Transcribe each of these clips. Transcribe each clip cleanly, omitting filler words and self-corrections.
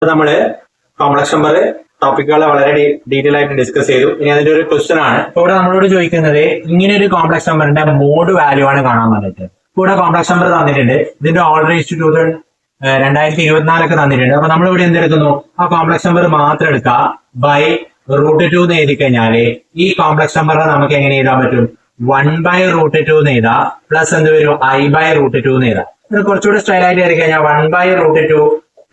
നമ്മള് complex number ടോപ്പിക്കുകൾ വളരെ detail ആയിട്ട് ഡിസ്കസ് ചെയ്തു. ഇനി അതിന്റെ ഒരു ക്വസ്റ്റ്യൻ ആണ് ഇവിടെ നമ്മളോട് ചോദിക്കുന്നത്. ഇങ്ങനെ ഒരു കോംപ്ലക്സ് നമ്പറിന്റെ മോഡ് വാല്യൂ ആണ് കാണാൻ പറഞ്ഞിട്ട്. ഇവിടെ കോംപ്ലക്സ് നമ്പർ തന്നിട്ടുണ്ട്. ഇതിന്റെ ഓൾറേസ്റ്റ് 2024 തന്നിട്ടുണ്ട്. അപ്പൊ നമ്മളിവിടെ എന്തെടുക്കുന്നു? ആ കോംപ്ലക്സ് നമ്പർ മാത്രം എടുക്കുക. ബൈ √2 എന്ന് എഴുതി കഴിഞ്ഞാല് ഈ കോംപ്ലക്സ് നമ്പറിനെ നമുക്ക് എങ്ങനെ എഴുതാൻ പറ്റും? 1/√2 എന്ന് എഴുതാം. പ്ലസ് എന്ത് വരും? i/√2 എന്ന് എഴുതാം. ഇത് കുറച്ചുകൂടി സ്റ്റൈൽ ആയിട്ട് എഴുതി കഴിഞ്ഞാൽ 1/√2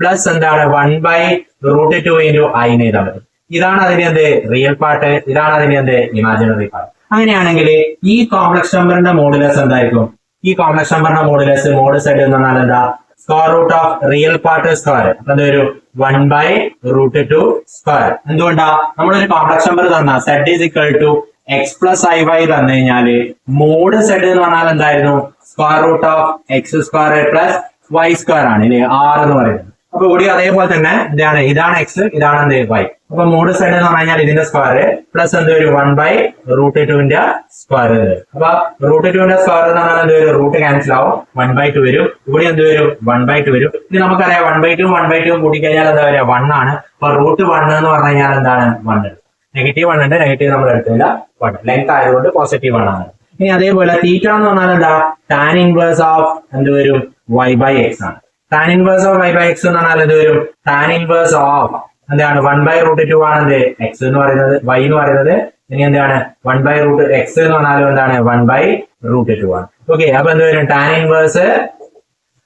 പ്ലസ് എന്താണ് 1/√2 ഇൻറ്റു i എന്ന് എഴുതാൻ പറ്റും. ഇതാണ് അതിന്റെ എന്ത് റിയൽ പാർട്ട്, ഇതാണ് അതിന്റെ എന്ത് ഇമാജിനറി പാർട്ട്. അങ്ങനെയാണെങ്കിൽ ഈ കോംപ്ലക്സ് നമ്പറിന്റെ മോഡുലസ് എന്തായിരിക്കും? ഈ കോംപ്ലക്സ് നമ്പറിന്റെ മോഡുലസ് മോഡ് സെഡ് എന്ന് പറഞ്ഞാൽ എന്താ? Square root of real part square. അപ്പൊ എന്തൊരു 1/√2 സ്ക്വയർ. എന്തുകൊണ്ടാ? നമ്മളൊരു കോംപ്ലക്സ് നമ്പർ തന്ന zed is equal to x plus iy തന്നു കഴിഞ്ഞാല് മോഡ് സെഡ് എന്ന് പറഞ്ഞാൽ എന്തായിരുന്നു? Square root of x square plus y square ആണ് ഇല്ലേ, 6 എന്ന് പറയുന്നത്. അപ്പൊ ഇവിടെ അതേപോലെ തന്നെ ഇതാണ് എക്സ്, ഇതാണ് എന്ത് വൈ. അപ്പൊ മോഡ് സെഡ് എന്ന് പറഞ്ഞാൽ ഇതിന്റെ സ്ക്വയർ പ്ലസ് എന്ത് വരും? 1/√2 സ്ക്വയർ. അപ്പൊ √2 സ്ക്വയർ എന്ന് പറഞ്ഞാൽ എന്ത് വരും? റൂട്ട് ക്യാൻസൽ ആവും, 1/2 വരും. ഇവിടെ എന്ത് വരും? 1/2 വരും. ഇനി നമുക്കറിയാം 1/2 കൂട്ടിക്കഴിഞ്ഞാൽ എന്താ പറയുക? 1 ആണ്. അപ്പൊ √1 എന്ന് പറഞ്ഞു കഴിഞ്ഞാൽ എന്താണ്? 1. നെഗറ്റീവ് 1 ഉണ്ട്, നെഗറ്റീവ് നമ്മൾ എടുത്തില്ല. 1 ലെങ്ത് ആയതുകൊണ്ട് പോസിറ്റീവ് 1 ആണ്. ഇനി അതേപോലെ തീറ്റ എന്ന് പറഞ്ഞാൽ എന്താ? ടാൻ ഇൻവേഴ്സ് ഓഫ് എന്ത് വരും? y/x ആണ്. ടാൻ ഇൻവേഴ്സ് ഓഫ് y/x എന്ന് പറഞ്ഞാൽ എന്ത് വരും? ടാൻ ഇൻവേഴ്സ് ഓഫ് എന്താണ്? 1/√2 ആണ് എന്ത്? x എന്ന് പറയുന്നത്, y എന്ന് പറയുന്നത്. ഇനി എന്താണ്? 1/√x എന്ന് പറഞ്ഞാലും എന്താണ്? 1/√2 ആണ്. ഓക്കെ, അപ്പൊ എന്ത് വരും? ടാൻ ഇൻവേഴ്സ്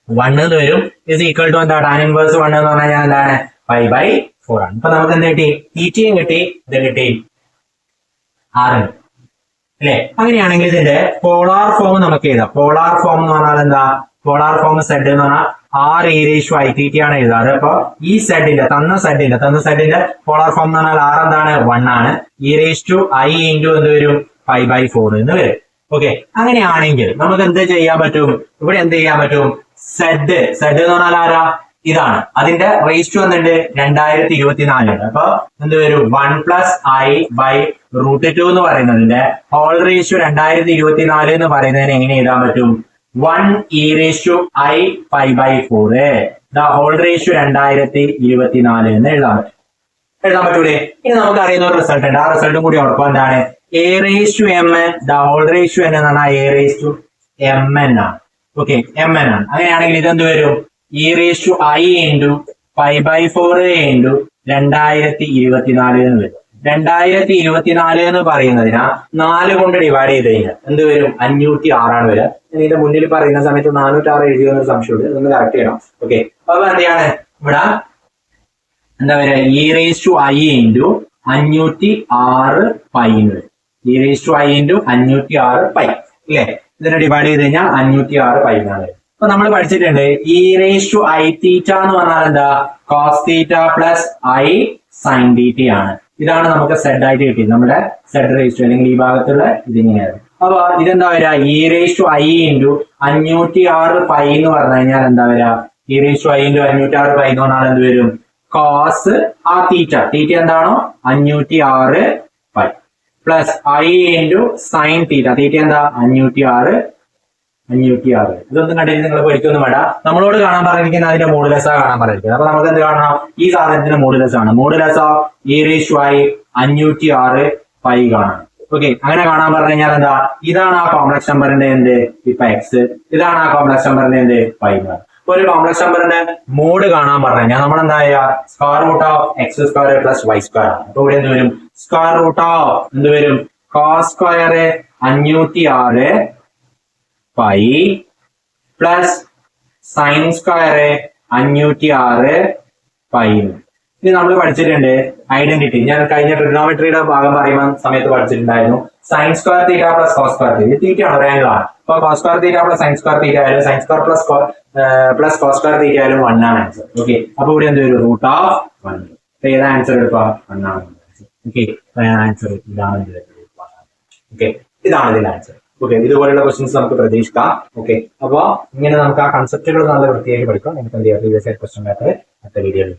1 എന്ന് വരും. ഇസ് ഈക്വൽ ടു എന്താ? ടാൻ ഇൻവേഴ്സ് 1 എന്ന് പറഞ്ഞാൽ എന്താണ്? π/4 ആണ്. അപ്പൊ നമുക്ക് എന്ത് കിട്ടി? തീറ്റയും കിട്ടി, ഇത് കിട്ടി, r അല്ലെ. അങ്ങനെയാണെങ്കിൽ ഇതിന്റെ പോളാർ ഫോം നമുക്ക് എഴുതാം. പോളാർ ഫോം എന്ന് പറഞ്ഞാൽ എന്താ? പോളാർ ഫോം സെഡ് എന്ന് പറഞ്ഞാൽ r e⁻θ ആണ് എഴുതാറ്. അപ്പൊ ഈ തന്ന സെഡിന്റെ പോളാർ ഫോം എന്ന് പറഞ്ഞാൽ r എന്താണ്? 1 ആണ്. e⁻i ഇൻറ്റു എന്ത് വരും? π/4 എന്ന് വരും. ഓക്കെ, അങ്ങനെയാണെങ്കിൽ നമുക്ക് എന്ത് ചെയ്യാൻ പറ്റും? ഇവിടെ എന്ത് ചെയ്യാൻ പറ്റും? സെഡ് എന്ന് പറഞ്ഞാൽ ആരാ? ഇതാണ്. അതിന്റെ റേസ് ടു വന്നിട്ട് 2024 ഉണ്ട്. അപ്പൊ എന്ത് വരും? 1 + i/√2 എന്ന് പറയുന്നതിന്റെ ഹോൾ റേസ് ടു 2024 എന്ന് പറയുന്നതിന് എങ്ങനെ എഴുതാൻ പറ്റും? 1 e⁻i π/4 the whole raise to 2024 എന്ന് എഴുതാൻ പറ്റൂലേ? ഇനി നമുക്ക് അറിയുന്ന ഒരു റിസൾട്ട് ഉണ്ട്. ആ റിസൾട്ടും കൂടി ഓർക്കുക. എന്താണ്? a⁻m the whole raise to n എന്ന് പറഞ്ഞാൽ a⁻mn ആണ്. ഓക്കെ, mn ആണ്. അങ്ങനെയാണെങ്കിൽ ഇതെന്ത് വരും? e⁻i ഇൻറ്റു π/4 ഇൻറ്റു 2024 എന്ന് വരും. 2024 എന്ന് പറയുന്നതിനാ 4 കൊണ്ട് ഡിവൈഡ് ചെയ്ത് കഴിഞ്ഞാൽ എന്ത് വരും? 506 ആണ് വരിക. ഇതിന്റെ മുന്നിൽ പറയുന്ന സമയത്ത് 406 എഴുതിയെന്ന് സംശയമുണ്ട്, ഇതൊന്ന് കറക്റ്റ് ചെയ്യണം. ഓക്കെ, അപ്പൊ എന്താണ് ഇവിടെ എന്താ പറയുക? e⁻i ഇൻറ്റു 506 π എന്ന് വരും. e⁻i ഇൻറ്റു 506 π ഇല്ലേ? ഇതിനെ ഡിവൈഡ് ചെയ്ത് കഴിഞ്ഞാൽ 506 π എന്നാണ് വരും. അപ്പൊ നമ്മൾ പഠിച്ചിട്ടുണ്ട് e⁻iθ എന്ന് പറഞ്ഞാൽ എന്താ? cos θ പ്ലസ് i sin θ ആണ്. ഇതാണ് നമുക്ക് സെഡ് ആയിട്ട് കിട്ടിയത്, നമ്മുടെ സെഡ് റേസ് അല്ലെങ്കിൽ ഈ ഭാഗത്തുള്ള ഇതിങ്ങനെയാണ്. അപ്പൊ ഇതെന്താ വരിക? e⁻i ഇൻറ്റു 506 π എന്ന് പറഞ്ഞു കഴിഞ്ഞാൽ എന്താ വരിക? e⁻i ഇൻറ്റു 506 π എന്ന് പറഞ്ഞാൽ എന്ത് വരും? കോസ് ആ തീറ്റ എന്താണോ 506 π plus i into sine theta എന്താ? 506. ഇതൊന്നും കണ്ടിട്ട് നിങ്ങൾ പഠിക്കൊന്നും വേണ്ട. നമ്മളോട് കാണാൻ പറഞ്ഞിരിക്കുന്ന അതിന്റെ മോഡുലസാ കാണാൻ പറഞ്ഞിരിക്കുന്നത്. അപ്പൊ നമുക്ക് എന്ത് കാണണം? ഈ സാധനത്തിന്റെ മോഡുലസ് ആണ്. മോഡുലസ് ഓഫ് e⁻i 506 π കാണണം. ഓക്കെ, അങ്ങനെ കാണാൻ പറഞ്ഞു കഴിഞ്ഞാൽ എന്താ? ഇതാണ് ആ കോംപ്ലക്സ് നമ്പറിന്റെ എന്ത്? ഇപ്പൊ എക്സ്. ഇതാണ് ആ കോംപ്ലക്സ് നമ്പറിന്റെ എന്ത്? π. ഒരു കോംപ്ലക്സ് നമ്പറിന്റെ മോഡ് കാണാൻ പറഞ്ഞു കഴിഞ്ഞാൽ നമ്മൾ എന്താ ചെയ്യുക? Square root of x square plus y square ആണ്. അപ്പൊ ഇവിടെ എന്ത് വരും? സ്ക്വയർ റൂട്ട് ഓഫ് എന്ത് വരും? Cos square 506 π plus sine square 506 π. ഇനി നമ്മൾ പഠിച്ചിട്ടുണ്ട് ഐഡന്റിറ്റി. ഞാൻ കഴിഞ്ഞ ട്രിഗണോമെട്രിയുടെ ഭാഗം പറയുന്ന സമയത്ത് പഠിച്ചിട്ടുണ്ടായിരുന്നു. Sine square theta plus cos square theta. Theta ആണ്, റേഞ്ച് ആണ്. അപ്പൊ cos square theta plus sine square theta ആയാലും sine square plus cos square theta ആയാലും 1 ആണ് ആൻസർ. ഓക്കെ, അപ്പൊ ഇവിടെ എന്ത് വരും? √1. ഏതാ ആൻസർ എടുക്കുക? 1 ആണ്. ഓക്കെ, ആൻസർ ഇതാണ്. ഓക്കെ, ഇതാണ് ഇതിന്റെ ആൻസർ. ഓക്കെ, ഇതുപോലെയുള്ള ക്വസ്റ്റ്യൻസ് നമുക്ക് പ്രതീക്ഷിക്കാം. ഓക്കെ, അപ്പൊ ഇങ്ങനെ നമുക്ക് ആ കൺസെപ്റ്റുകൾ നല്ല വൃത്തിയായി പഠിക്കാം. നമുക്ക് എന്ത് ചെയ്യാം? പ്രീവിയസ് ക്വസ്റ്റ്യൻ പേപ്പർ അടുത്ത വീഡിയോയിൽ